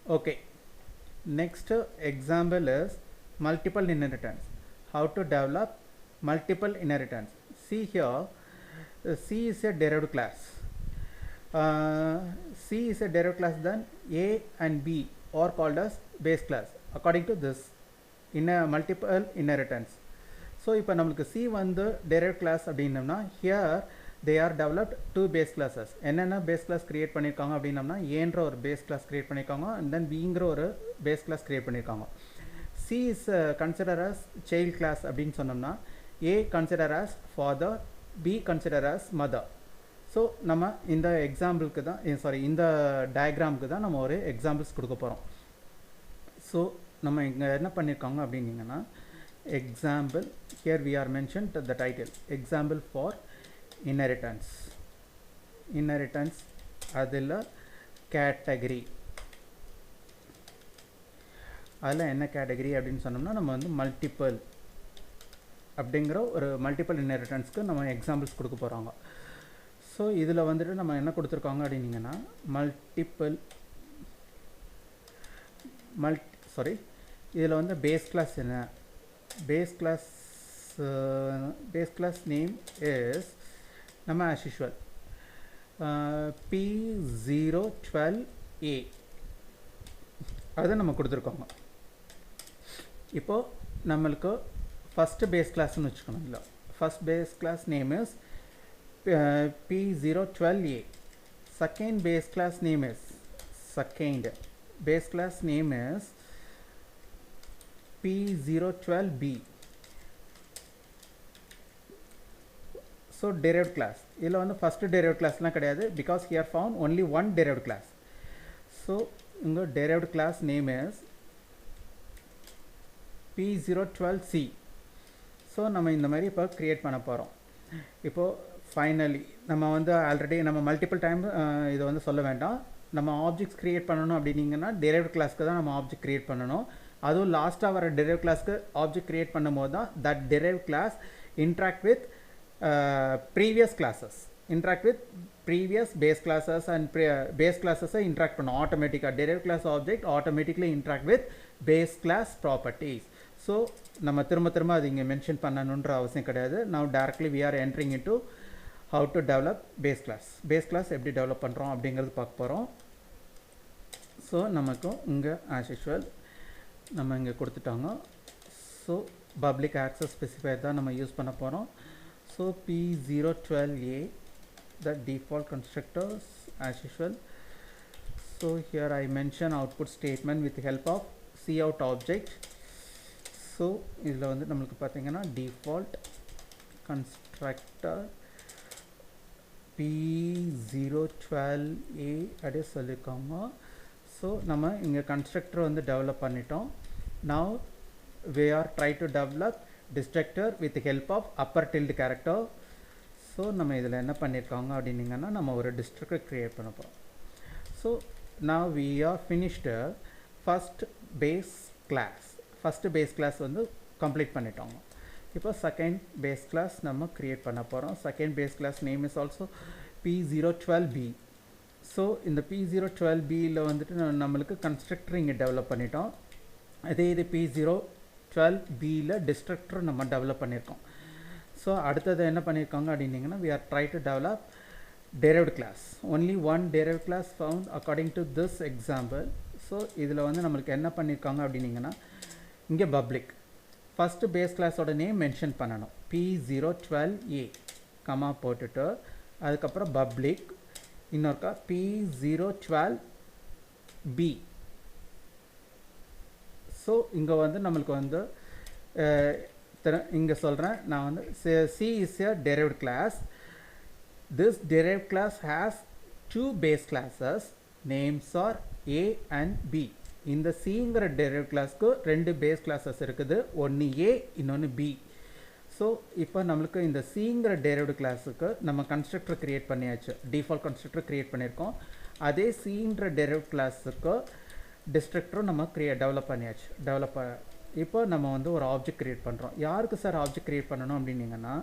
Okay, next example is multiple inheritance. How to develop multiple inheritance. See here, C is a derived class. C is a derived class, then A and B are called as base class according to this in a multiple inheritance. So இப்போ நம்மளுக்கு C வந்து derived class அப்படின்னம்னா here they are developed two base classes. என்னென்ன base class create பண்ணியிருக்காங்க அப்படின்னம்னா ஏன்ற ஒரு base class create பண்ணியிருக்காங்க and then Bங்கிற ஒரு base class create பண்ணியிருக்காங்க. C is considered as child class அப்படின்னு சொன்னோம்னா A considered as father, B considered as mother. So நம்ம இந்த எக்ஸாம்பிளுக்கு தான் இந்த டயக்ராமுக்கு தான் நம்ம ஒரு எக்ஸாம்பிள்ஸ் கொடுக்க போகிறோம். ஸோ நம்ம இங்கே என்ன பண்ணியிருக்காங்க அப்படின்னீங்கன்னா example, here we are mentioned the title example for inheritance. அதில் category, அதில் என்ன கேட்டகரி அப்படின்னு சொன்னோம்னா நம்ம வந்து மல்டிபிள் அப்படிங்கிற ஒரு மல்டிபிள் இன்ஹெரிட்டன்ஸ்க்கு நம்ம எக்ஸாம்பிள்ஸ் கொடுக்க போகிறாங்க. ஸோ இதில் வந்துட்டு நம்ம என்ன கொடுத்துருக்காங்க அப்படின்னீங்கன்னா இதில் வந்து பேஸ் கிளாஸ் என்ன, பேஸ் கிளாஸ் நேம் இஸ் நம்ம as usual P012A அதை நம்ம கொடுத்துருக்கோங்க. இப்போது நம்மளுக்கு ஃபஸ்ட்டு பேஸ் கிளாஸ்ன்னு வச்சுக்கணும். இல்லை, first base class name is P012A. Second base class name is P012B. So derived class இதில் வந்து first derived classலாம் கிடையாது because here found only one derived class. So இங்கே derived class name is P012C. So நம்ம இந்த மாதிரி இப்போ create பண்ண போகிறோம். இப்போது ஃபைனலி நம்ம வந்து ஆல்ரெடி நம்ம மல்டிபிள் டைம் இதை வந்து சொல்ல வேண்டாம். நம்ம ஆப்ஜெக்ட்ஸ் க்ரியேட் பண்ணணும் அப்படின்னீங்கன்னா டெரைவ்ட் கிளாஸ்க்கு தான் நம்ம ஆப்ஜெக்ட் க்ரியேட் பண்ணணும். அதுவும் லாஸ்ட்டாக வர டெரைவ் கிளாஸ்க்கு ஆப்ஜெக்ட் க்ரியேட் பண்ணும்போது தான் that derive class interact with previous classes, interact with previous base classes and base classes interact பண்ணும் ஆட்டோமேட்டிக்காக. Derive class object automatically interact with base class properties. So நம்ம திரும்ப அது இங்கே மென்ஷன் பண்ணணுன்ற அவசியம் கிடையாது. now directly we are entering into how to develop base class எப்படி டெவலப் பண்ணுறோம் அப்படிங்கிறது பார்க்க போகிறோம். ஸோ நமக்கும் இங்கே as usual நம்ம இங்கே கொடுத்துட்டாங்க. ஸோ பப்ளிக் ஆக்சஸ் ஸ்பெசிஃபையர் தான் நம்ம யூஸ் பண்ண போகிறோம். So P012A the default constructors as usual. So here I mention output statement with help of cout object. So இதில் வந்து நம்மளுக்கு பார்த்தீங்கன்னா default constructor P012A அப்படியே சொல்லியிருக்காங்க. ஸோ நம்ம இங்கே கன்ஸ்ட்ரக்டர் வந்து டெவலப் பண்ணிட்டோம். now we are try to develop destructor with help of upper tilde character. So நம்ம இதில் என்ன பண்ணியிருக்காங்க அப்படின்னீங்கன்னா நம்ம ஒரு டிஸ்ட்ரக்டர் க்ரியேட் பண்ண போகிறோம். So now we are finished first base class வந்து கம்ப்ளீட் பண்ணிட்டோங்க. இப்போ செகண்ட் பேஸ் கிளாஸ் நம்ம க்ரியேட் பண்ண போகிறோம். Second base class name is also P012B. So இந்த P012Bயில் வந்துட்டு நம்மளுக்கு கன்ஸ்ட்ரக்டர் இங்கே டெவலப் பண்ணிட்டோம். அதே இது P012Bயில் டிஸ்ட்ரக்டர் நம்ம டெவலப் பண்ணியிருக்கோம். ஸோ அடுத்தது என்ன பண்ணியிருக்காங்க அப்படின்னீங்கன்னா we are try to develop derived class. only one derived class found according to this example. So இதில் வந்து நம்மளுக்கு என்ன பண்ணியிருக்காங்க அப்படின்னீங்கன்னா இங்கே பப்ளிக் ஃபஸ்ட்டு பேஸ் கிளாஸோட நேம் மென்ஷன் பண்ணணும். P012A கமா போட்டுட்டு அதுக்கப்புறம் பப்ளிக் இன்னொருக்கா P012B. ஸோ இங்கே வந்து நம்மளுக்கு வந்து இங்கே சொல்கிறேன் நான் வந்து C is a derived class. This derived class has two base classes. Names are A and B. இந்த Cங்கிற derived classக்கு ரெண்டு பேஸ் கிளாஸஸ் இருக்குது, ஒன்று A இன்னொன்று B. ஸோ இப்போ நம்மளுக்கு இந்த Cங்கிற derived கிளாஸுக்கு நம்ம கன்ஸ்ட்ரக்டர் க்ரியேட் பண்ணியாச்சு, டிஃபால்ட் கன்ஸ்ட்ரக்டர் க்ரியேட் பண்ணியிருக்கோம். அதே Cன்ற derived கிளாஸுக்கு டிஸ்ட்ரக்டரும் நம்ம டெவலப் பண்ணியாச்சு. இப்போ நம்ம வந்து ஒரு ஆப்ஜெக்ட் க்ரியேட் பண்ணுறோம். யாருக்கு சார் ஆப்ஜெக்ட் க்ரியேட் பண்ணணும் அப்படின்னீங்கன்னா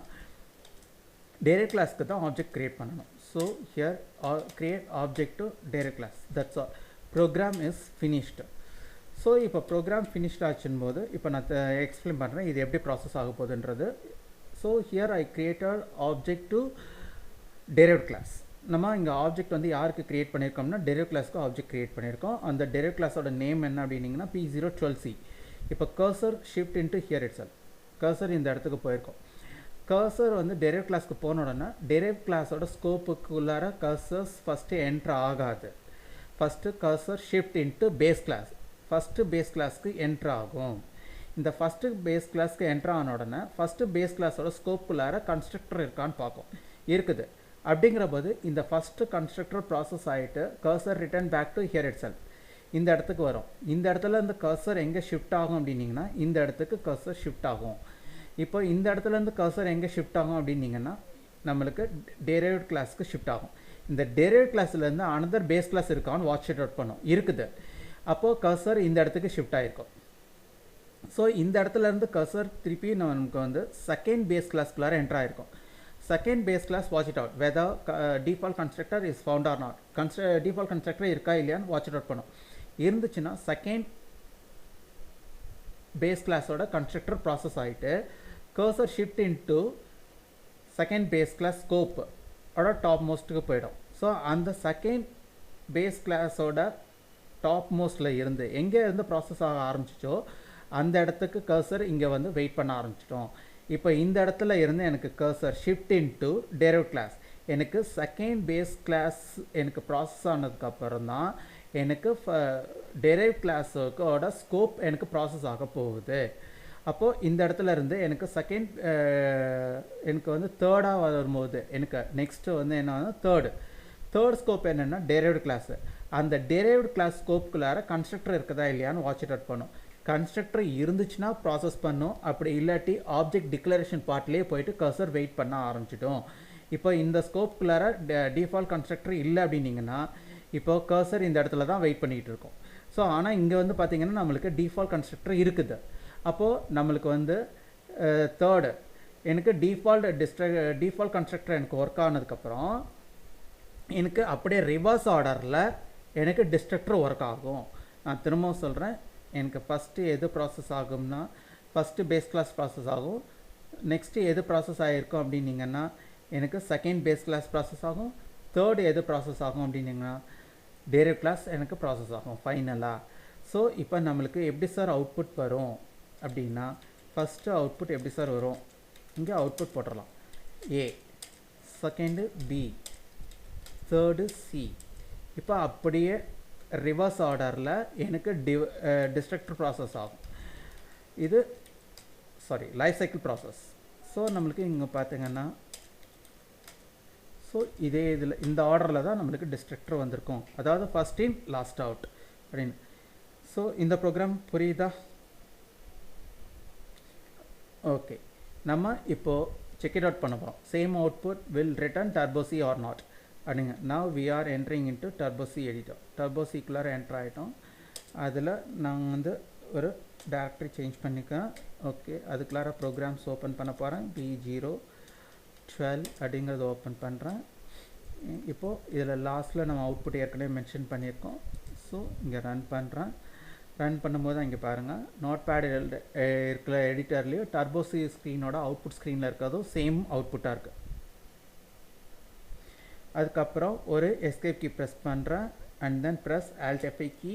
derived கிளாஸ்க்கு தான் ஆப்ஜெக்ட் க்ரியேட் பண்ணணும். So here create object to derived class. That's all. Program is finished. So இப்போ ப்ரோக்ராம் ஃபினிஷ்ட் ஆச்சுன்னு போது இப்போ நான் எக்ஸ்பிளைன் பண்ணுறேன் இது எப்படி ப்ராசஸ் ஆக போகுதுன்றது. So here I created object to derived class. நம்ம இங்கே ஆப்ஜெக்ட் வந்து யாருக்கு க்ரியேட் பண்ணியிருக்கோம்னா டெரைவ் கிளாஸ்க்கு ஆப்ஜெக்ட் க்ரியேட் பண்ணியிருக்கோம். அந்த டெரைவ் கிளாஸோட நேம் என்ன அப்படின்னிங்கன்னா P012C. இப்போ cursor shift into here itself. Cursor இந்த இடத்துக்கு போயிருக்கோம். கர்சர் வந்து டெரைவ் கிளாஸ்க்கு போன உடனே டெரைவ் கிளாஸோட ஸ்கோப்புக்குள்ளார கர்சர்ஸ் ஃபஸ்ட்டு என்ட்ரு ஆகாது. First cursor shift into base class. First base கிளாஸ்க்கு என்ட்ரு ஆகும். இந்த ஃபஸ்ட்டு பேஸ் கிளாஸ்க்கு என்ட்ரு ஆன உடனே ஃபஸ்ட்டு பேஸ் கிளாஸோட ஸ்கோப்புக்குள்ளார கன்ஸ்ட்ரக்டர் இருக்கான்னு பார்க்கும். இருக்குது. அப்படிங்கிற போது இந்த ஃபஸ்ட்டு கன்ஸ்ட்ரக்டர் ப்ராசஸ் ஆகிட்டு cursor return back to here itself இந்த இடத்துக்கு வரும். இந்த இடத்துல இந்த கர்சர் எங்கே ஷிஃப்ட் ஆகும் அப்படின்னிங்கன்னா இந்த இடத்துக்கு கர்சர் ஷிஃப்ட் ஆகும். இப்போ இந்த இடத்துலேருந்து கர்சர் எங்கே ஷிஃப்ட் ஆகும் அப்படின்னிங்கன்னா நம்மளுக்கு டெரைவ்ட் கிளாஸ்க்கு ஷிஃப்ட் ஆகும். இந்த டெரைவ்ட் கிளாஸ்லேருந்து அனதர் பேஸ் கிளாஸ் இருக்கான்னு வாட்ச் இட் அவுட் பண்ணும். இருக்குது. அப்போது கர்சர் இந்த இடத்துக்கு ஷிஃப்ட் ஆகிருக்கும். ஸோ இந்த இடத்துலேருந்து கர்சர் திருப்பி நமக்கு வந்து செகண்ட் பேஸ் கிளாஸ்க்குள்ளார என்ட்ரு ஆகிருக்கும். Second base class, watch it out whether default constructor is found or not. Default constructor இருக்கா இல்லையான்னு watch it out பண்ணும். இருந்துச்சுன்னா செகண்ட் பேஸ் கிளாஸோட கன்ஸ்ட்ரக்டர் ப்ராசஸ் ஆகிட்டு cursor shift into second base class scope ஓட top மோஸ்ட்டுக்கு போயிடும். ஸோ அந்த செகண்ட் பேஸ் கிளாஸோட டாப் மோஸ்ட்டில் இருந்து எங்கே இருந்து ப்ராசஸ் ஆக ஆரம்பிச்சிச்சோ அந்த இடத்துக்கு கர்சர் இங்கே வந்து வெயிட் பண்ண ஆரம்பிச்சிட்டோம். இப்போ இந்த இடத்துல இருந்து எனக்கு cursor shift into derive class எனக்கு செகண்ட் பேஸ் கிளாஸ் எனக்கு ப்ராசஸ் ஆனதுக்கப்புறம் தான் எனக்கு டெரைவ் கிளாஸோட ஸ்கோப் எனக்கு ப்ராசஸ் ஆக போகுது. அப்போது இந்த இடத்துல இருந்து எனக்கு செகண்ட் எனக்கு வந்து தேர்டாக வரும்போது எனக்கு நெக்ஸ்ட்டு வந்து என்ன தேர்ட் ஸ்கோப் என்னென்னா டெரைவ்டு கிளாஸு. அந்த டெரைவ்டு கிளாஸ் ஸ்கோப்புக்குள்ளார கன்ஸ்ட்ரக்டர் இருக்குதா இல்லையான்னு வாட்ச் இட் அவுட் பண்ணும். கன்ஸ்ட்ரக்டர் இருந்துச்சுன்னா ப்ராசஸ் பண்ணும். அப்படி இல்லாட்டி ஆப்ஜெக்ட் டிக்ளரேஷன் பார்ட்லேயே போயிட்டு கர்சர் வெயிட் பண்ண ஆரம்பிச்சிட்டோம். இப்போ இந்த ஸ்கோப்புக்குள்ளார டிஃபால்ட் கன்ஸ்ட்ரக்டர் இல்லை அப்படின்னிங்கன்னா இப்போ கர்சர் இந்த இடத்துல தான் வெயிட் பண்ணிகிட்டு இருக்கோம். ஸோ ஆனால் இங்கே வந்து பார்த்திங்கன்னா நம்மளுக்கு டிஃபால்ட் கன்ஸ்ட்ரக்டர் இருக்குது. அப்போது நம்மளுக்கு வந்து தேர்டு எனக்கு டிஃபால்ட் கன்ஸ்ட்ரக்டர் எனக்கு ஒர்க் ஆனதுக்கப்புறம் எனக்கு அப்படியே ரிவர்ஸ் ஆர்டரில் எனக்கு டிஸ்ட்ரக்டர் ஒர்க் ஆகும். நான் திரும்பவும் சொல்கிறேன். எனக்கு ஃபஸ்ட்டு எது ப்ராசஸ் ஆகும்னா ஃபஸ்ட்டு பேஸ் கிளாஸ் ப்ராசஸ் ஆகும். நெக்ஸ்ட்டு எது ப்ராசஸ் ஆகிருக்கும் அப்படின்னிங்கன்னா எனக்கு செகண்ட் பேஸ் கிளாஸ் ப்ராசஸ் ஆகும். தேர்டு எது ப்ராசஸ் ஆகும் அப்படின்னிங்கன்னா டெரைவ் கிளாஸ் எனக்கு ப்ராசஸ் ஆகும் ஃபைனலாக. ஸோ இப்போ நம்மளுக்கு எப்படி சார் அவுட்புட் வரும் அப்படின்னா ஃபஸ்ட்டு அவுட்புட் எப்படி சார் வரும்? இங்கே அவுட்புட் போட்டுடலாம். A, second B, third C. இப்போ அப்படியே ரிவர்ஸ் ஆர்டரில் எனக்கு டிஸ்ட்ரக்டர் ப்ராசஸ் ஆகும். இது லைஃப் சைக்கிள் ப்ராசஸ். ஸோ நம்மளுக்கு இங்கே பார்த்திங்கன்னா ஸோ இதே இதில் இந்த ஆர்டரில் தான் நம்மளுக்கு டிஸ்ட்ரக்டர் வந்திருக்கும். அதாவது ஃபஸ்ட் இன் லாஸ்ட் அவுட் அப்படின்னு. ஸோ இந்த ப்ரோக்ராம் புரியுதா? ஓகே. நம்ம இப்போது செக் இட் அவுட் பண்ண போகிறோம். Same output will return turbo C or not அப்படிங்க. now we are entering into turbo C editor. turbo C குள்ளார என்ட்ரு ஆகிட்டோம். அதில் நாங்கள் வந்து ஒரு டைரக்டரி சேஞ்ச் பண்ணிக்கிறேன். ஓகே. அதுக்குள்ளார ப்ரோக்ராம்ஸ் ஓப்பன் பண்ண போகிறேன். P012 அப்படிங்கிறத ஓப்பன் பண்ணுறேன். இப்போது இதில் லாஸ்ட்டில் நம்ம அவுட்புட் ஏற்கனவே மென்ஷன் பண்ணியிருக்கோம். ஸோ இங்கே ரன் பண்ணுறேன். ரன் பண்ணும்போது இங்கே பாருங்கள் நோட் பேட் இருக்கிற எடிட்டர்லேயும் டர்போ C ஸ்க்ரீனோட அவுட்புட் ஸ்க்ரீனில் இருக்கிறதும் சேம் அவுட்புட்டாக இருக்குது. அதுக்கப்புறம் ஒரு எஸ்கேப் கீ ப்ரெஸ் பண்ணுறேன். And then press Alt F5 key